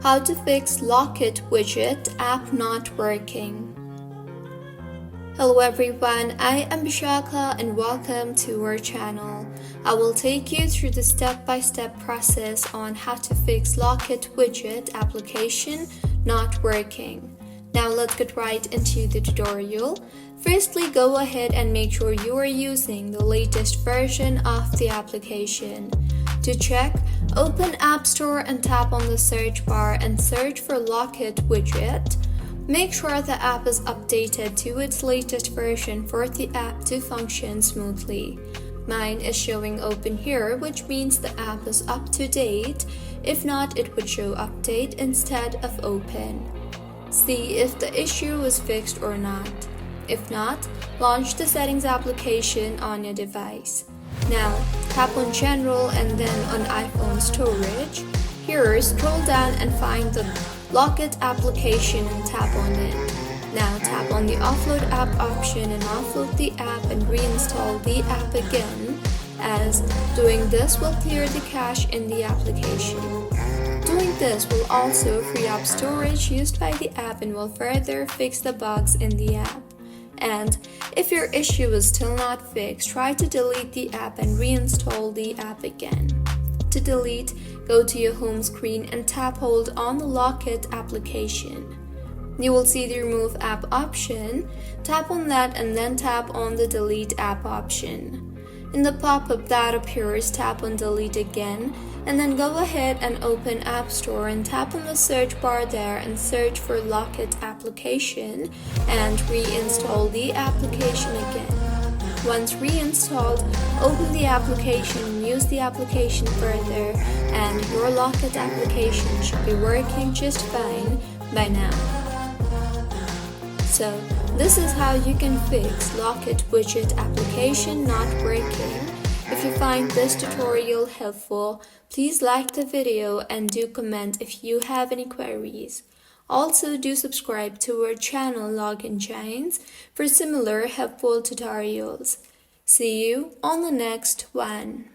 How to fix Locket Widget app not working. Hello everyone, I am Bishaka and welcome to our channel. I will take you through the step-by-step process on how to fix Locket Widget application not working. Now let's get right into the tutorial. Firstly, go ahead and make sure you are using the latest version of the application. To check, open App Store and tap on the search bar and search for Locket Widget. Make sure the app is updated to its latest version for the app to function smoothly. Mine is showing open here, which means the app is up to date. If not, it would show update instead of open. See if the issue was fixed or not. If not, launch the settings application on your device. Now, tap on General and then on iPhone Storage. Here, scroll down and find the Locket application and tap on it. Now tap on the Offload App option and offload the app and reinstall the app again, as doing this will clear the cache in the application. Doing this will also free up storage used by the app and will further fix the bugs in the app. And if your issue is still not fixed, try to delete the app and reinstall the app again. To delete, go to your home screen and hold on the Locket application. You will see the Remove App option. Tap on that and then tap on the Delete App option. In the pop-up that appears, tap on Delete again, and then go ahead and open App Store and tap on the search bar there and search for Locket application and reinstall the application again. Once reinstalled, open the application and use the application further, and your Locket application should be working just fine by now. So, this is how you can fix Locket Widget application not working. If you find this tutorial helpful, please like the video and do comment if you have any queries. Also, do subscribe to our channel Login Giants for similar helpful tutorials. See you on the next one.